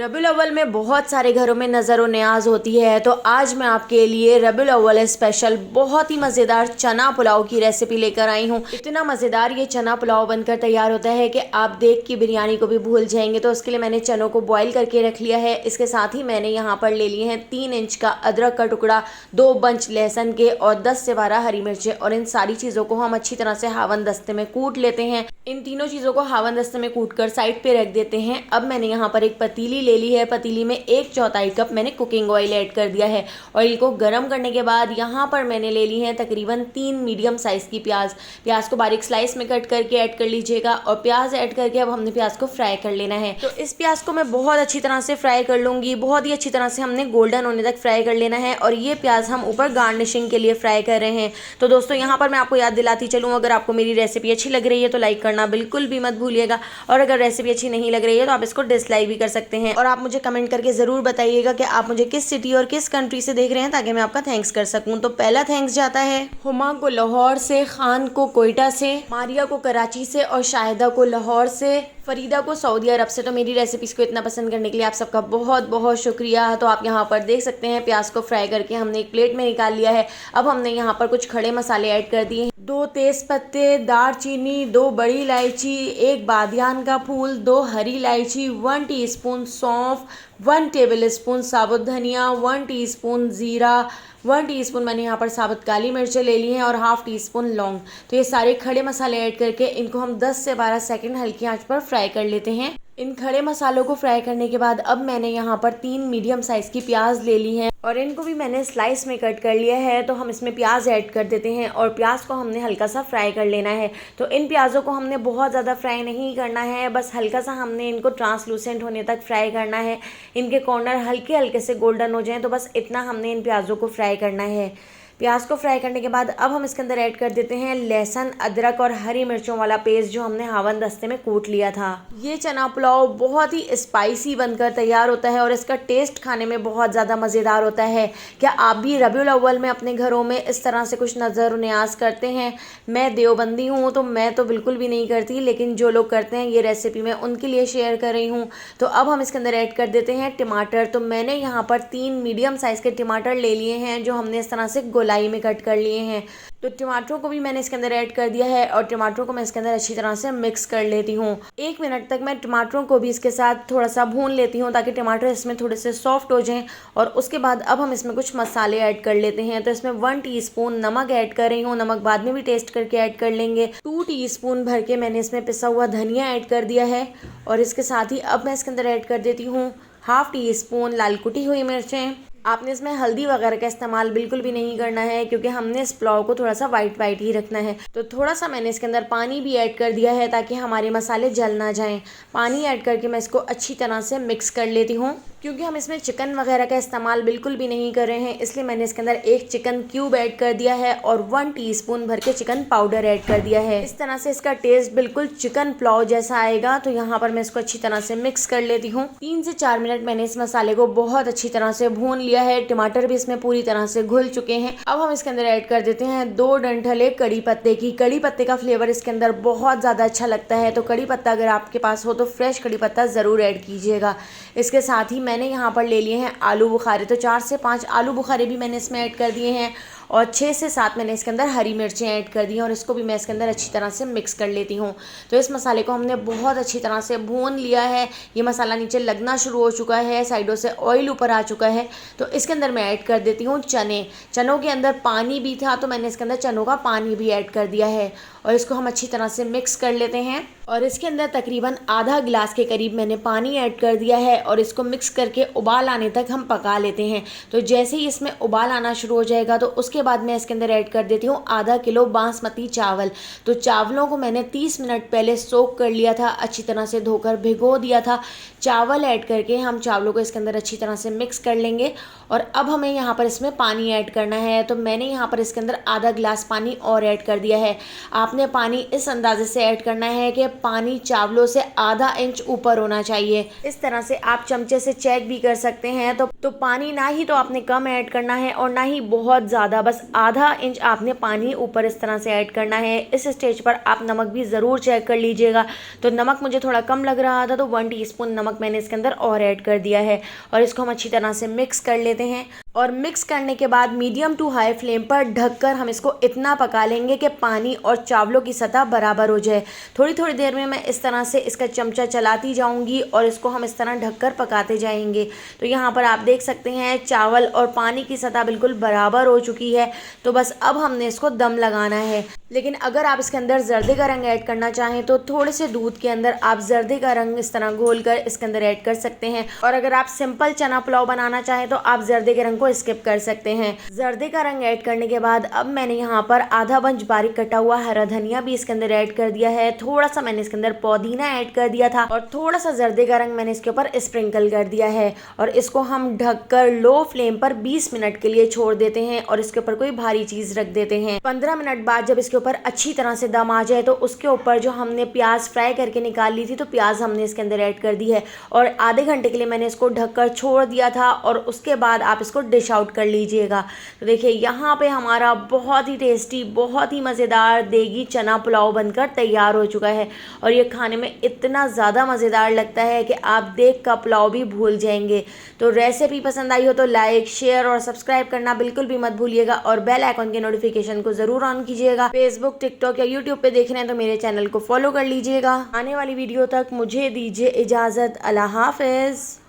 रबीउल अव्वल में बहुत सारे घरों में नज़र न्याज होती है, तो आज मैं आपके लिए रबीउल अव्वल स्पेशल बहुत ही मज़ेदार चना पुलाव की रेसिपी लेकर आई हूँ। इतना मज़ेदार ये चना पुलाव बनकर तैयार होता है कि आप देख के बिरयानी को भी भूल जाएंगे। तो उसके लिए मैंने चनों को बॉईल करके रख लिया है। इसके साथ ही मैंने यहाँ पर ले लिए हैं 3 इंच का अदरक का टुकड़ा, 2 बंच लहसुन के और 10 से 12 हरी मिर्चें। और इन सारी चीज़ों को हम अच्छी तरह से हावन दस्ते में कूट लेते हैं। इन तीनों चीज़ों को हावन दस्ते में कूट कर साइड पे रख देते हैं। अब मैंने यहाँ पर एक पतीली ले ली है। पतीली में 1/4 कप मैंने कुकिंग ऑयल ऐड कर दिया है। ऑयल को गर्म करने के बाद यहाँ पर मैंने ले ली है तकरीबन 3 मीडियम साइज़ की प्याज को बारीक स्लाइस में कट करके ऐड कर लीजिएगा। और प्याज ऐड करके अब हमने प्याज को फ्राई कर लेना है। तो इस प्याज को मैं बहुत अच्छी तरह से फ्राई कर लूँगी। बहुत ही अच्छी तरह से हमने गोल्डन होने तक फ्राई कर लेना है। और ये प्याज हम ऊपर गार्निशिंग के लिए फ्राई कर रहे हैं। तो दोस्तों यहाँ पर मैं आपको याद दिलाती चलूँ, अगर आपको मेरी रेसिपी अच्छी लग रही है तो लाइक करना बिल्कुल भी मत भूलिएगा। और अगर रेसिपी अच्छी नहीं लग रही है तो आप इसको डिसलाइक भी कर सकते हैं। और आप मुझे कमेंट करके ज़रूर बताइएगा कि आप मुझे किस सिटी और किस कंट्री से देख रहे हैं, ताकि मैं आपका थैंक्स कर सकूं। तो पहला थैंक्स जाता है हुमा को लाहौर से, खान को कोयटा से, मारिया को कराची से और शाहिदा को लाहौर से, फरीदा को सऊदी अरब से। तो मेरी रेसिपीज़ को इतना पसंद करने के लिए आप सबका बहुत बहुत शुक्रिया। तो आप यहाँ पर देख सकते हैं प्याज को फ्राई करके हमने एक प्लेट में निकाल लिया है। अब हमने यहाँ पर कुछ खड़े मसाले ऐड कर दिए हैं। 2 तेज़ पत्ते, दालचीनी, 2 बड़ी इलायची, 1 बादियान का फूल, 2 हरी इलायची, 1 टीस्पून सौंफ, 1 टेबल स्पून साबुत धनिया, 1 टीस्पून ज़ीरा, 1 टीस्पून मैंने यहाँ पर साबुत काली मिर्चें ले ली हैं और ½ टीस्पून लौंग। तो ये सारे खड़े मसाले ऐड करके इनको हम 10 से 12 सेकंड हल्की आंच पर फ्राई कर लेते हैं। इन खड़े मसालों को फ्राई करने के बाद अब मैंने यहाँ पर 3 मीडियम साइज़ की प्याज ले ली हैं और इनको भी मैंने स्लाइस में कट कर लिया है। तो हम इसमें प्याज ऐड कर देते हैं और प्याज को हमने हल्का सा फ्राई कर लेना है। तो इन प्याज़ों को हमने बहुत ज़्यादा फ्राई नहीं करना है, बस हल्का सा हमने इनको ट्रांसलूसेंट होने तक फ्राई करना है। इनके कॉर्नर हल्के हल्के से गोल्डन हो जाएं, तो बस इतना हमने इन प्याज़ों को फ्राई करना है। प्याज को फ्राई करने के बाद अब हम इसके अंदर ऐड कर देते हैं लहसुन, अदरक और हरी मिर्चों वाला पेस्ट जो हमने हावन दस्ते में कूट लिया था। ये चना पुलाव बहुत ही स्पाइसी बनकर तैयार होता है और इसका टेस्ट खाने में बहुत ज़्यादा मज़ेदार होता है। क्या आप भी रबीउल अव्वल में अपने घरों में इस तरह से कुछ नज़र न्याज करते हैं? मैं देवबंदी हूँ तो मैं तो बिल्कुल भी नहीं करती, लेकिन जो लोग करते हैं ये रेसिपी मैं उनके लिए शेयर कर रही हूँ। तो अब हम इसके अंदर ऐड कर देते हैं टमाटर। तो मैंने यहाँ पर 3 मीडियम साइज़ के टमाटर ले लिए हैं जो हमने इस तरह से गोलाई में कट कर लिए हैं। तो टमाटरों को भी मैंने इसके अंदर ऐड कर दिया है और टमाटरों को मैं इसके अंदर अच्छी तरह से मिक्स कर लेती हूँ। 1 मिनट तक मैं टमाटरों को भी इसके साथ थोड़ा सा भून लेती हूँ ताकि टमाटर इसमें थोड़े से सॉफ्ट हो जाएं। और उसके बाद अब हम इसमें कुछ मसाले ऐड कर लेते हैं। तो इसमें 1 टीस्पून नमक ऐड कर रही हूँ, नमक बाद में भी टेस्ट करके ऐड कर लेंगे। 2 टीस्पून भर के मैंने इसमें पिसा हुआ धनिया ऐड कर दिया है। और इसके साथ ही अब मैं इसके अंदर ऐड कर देती हूँ ½ टीस्पून लाल कुटी हुई मिर्चें। आपने इसमें हल्दी वगैरह का इस्तेमाल बिल्कुल भी नहीं करना है, क्योंकि हमने इस पुलाव को थोड़ा सा वाइट ही रखना है। तो थोड़ा सा मैंने इसके अंदर पानी भी ऐड कर दिया है ताकि हमारे मसाले जल ना जाएं। पानी ऐड करके मैं इसको अच्छी तरह से मिक्स कर लेती हूँ। क्योंकि हम इसमें चिकन वगैरह का इस्तेमाल बिल्कुल भी नहीं कर रहे हैं, इसलिए मैंने इसके अंदर 1 चिकन क्यूब ऐड कर दिया है और 1 टीस्पून भर के चिकन पाउडर ऐड कर दिया है। इस तरह से इसका टेस्ट बिल्कुल चिकन पुलाव जैसा आएगा। तो यहाँ पर मैं इसको अच्छी तरह से मिक्स कर लेती हूँ। 3 से 4 मिनट मैंने इस मसाले को बहुत अच्छी तरह से भून लिया है। टमाटर भी इसमें पूरी तरह से घुल चुके हैं। अब हम इसके अंदर ऐड कर देते हैं 2 डंठले कड़ी पत्ते की। कड़ी पत्ते का फ्लेवर इसके अंदर बहुत ज़्यादा अच्छा लगता है। तो कड़ी पत्ता अगर आपके पास हो तो फ्रेश कड़ी पत्ता ज़रूर ऐड कीजिएगा। इसके साथ ही मैंने यहाँ पर ले लिए हैं आलू बुखारे। तो 4 से 5 आलू बुखारे भी मैंने इसमें ऐड कर दिए हैं और 6 से 7 मैंने इसके अंदर हरी मिर्चें ऐड कर दी हैं और इसको भी मैं इसके अंदर अच्छी तरह से मिक्स कर लेती हूँ। तो इस मसाले को हमने बहुत अच्छी तरह से भून लिया है। ये मसाला नीचे लगना शुरू हो चुका है, साइडों से ऑयल ऊपर आ चुका है। तो इसके अंदर मैं ऐड कर देती हूँ चने। चनों के अंदर पानी भी था तो मैंने इसके अंदर चनों का पानी भी ऐड कर दिया है और इसको हम अच्छी तरह से मिक्स कर लेते हैं। और इसके अंदर तकरीबन आधा गिलास के करीब मैंने पानी ऐड कर दिया है और इसको मिक्स करके उबाल आने तक हम पका लेते हैं। तो जैसे ही इसमें उबाल आना शुरू हो जाएगा तो उसके बाद मैं इसके अंदर ऐड कर देती हूँ आधा किलो बासमती चावल। तो चावलों को मैंने 30 मिनट पहले सोक कर लिया था, अच्छी तरह से धोकर भिगो दिया था। चावल ऐड करके हम चावलों को इसके अंदर अच्छी तरह से मिक्स कर लेंगे। और अब हमें यहाँ पर इसमें पानी ऐड करना है। तो मैंने यहाँ पर इसके अंदर आधा गिलास पानी और ऐड कर दिया है। आपने पानी इस अंदाजे से ऐड करना है कि पानी चावलों से आधा इंच ऊपर होना चाहिए। इस तरह से आप चमचे से चेक भी कर सकते हैं। तो पानी ना ही तो आपने कम ऐड करना है और ना ही बहुत ज़्यादा, बस आधा इंच आपने पानी ऊपर इस तरह से ऐड करना है। इस स्टेज पर आप नमक भी ज़रूर चेक कर लीजिएगा। तो नमक मुझे थोड़ा कम लग रहा था तो 1 टीस्पून नमक मैंने इसके अंदर और ऐड कर दिया है और इसको हम अच्छी तरह से मिक्स कर लेते हैं। और मिक्स करने के बाद मीडियम टू हाई फ्लेम पर ढककर हम इसको इतना पका लेंगे कि पानी और चावलों की सतह बराबर हो जाए। थोड़ी थोड़ी देर में मैं इस तरह से इसका चमचा चलाती जाऊंगी और इसको हम इस तरह ढककर पकाते जाएंगे। तो यहाँ पर आप देख सकते हैं चावल और पानी की सतह बिल्कुल बराबर हो चुकी है। तो बस अब हमने इसको दम लगाना है। लेकिन अगर आप इसके अंदर जर्दे का रंग ऐड करना चाहें तो थोड़े से दूध के अंदर आप जर्दे का रंग इस तरह घोल कर इसके अंदर ऐड कर सकते हैं। और अगर आप सिंपल चना पुलाव बनाना चाहें तो आप जर्दे के रंग को स्किप कर सकते हैं। जर्दे का रंग ऐड करने के बाद अब मैंने यहाँ पर आधा बंच बारीक कटा हुआ हरा धनिया भी इसके अंदर ऐड कर दिया है। थोड़ा सा मैंने इसके अंदर पुदीना ऐड कर दिया था और थोड़ा सा जर्दे का रंग मैंने इसके ऊपर स्प्रिंकल कर दिया है। और इसको हम ढककर लो फ्लेम पर 20 मिनट के लिए छोड़ देते हैं और इसके ऊपर कोई भारी चीज रख देते हैं। 15 मिनट बाद जब इसके ऊपर अच्छी तरह से दम आ जाए तो उसके ऊपर जो हमने प्याज फ्राई करके निकाल ली थी तो प्याज हमने इसके अंदर ऐड कर दी है और आधे घंटे के लिए मैंने इसको ढककर छोड़ दिया था और उसके बाद आप इसको डिश आउट कर लीजिएगा। तो देखिए यहाँ पे हमारा बहुत ही टेस्टी, बहुत ही मज़ेदार देगी चना पुलाव बनकर तैयार हो चुका है और ये खाने में इतना ज़्यादा मज़ेदार लगता है कि आप देख का पुलाव भी भूल जाएंगे। तो रेसिपी पसंद आई हो तो लाइक, शेयर और सब्सक्राइब करना बिल्कुल भी मत भूलिएगा और बेल आइकन के नोटिफिकेशन को ज़रूर ऑन कीजिएगा। फेसबुक, टिकटॉक या यूट्यूब पे देख रहे हैं तो मेरे चैनल को फॉलो कर लीजिएगा। आने वाली वीडियो तक मुझे दीजिए इजाज़त। अल्लाह हाफिज़।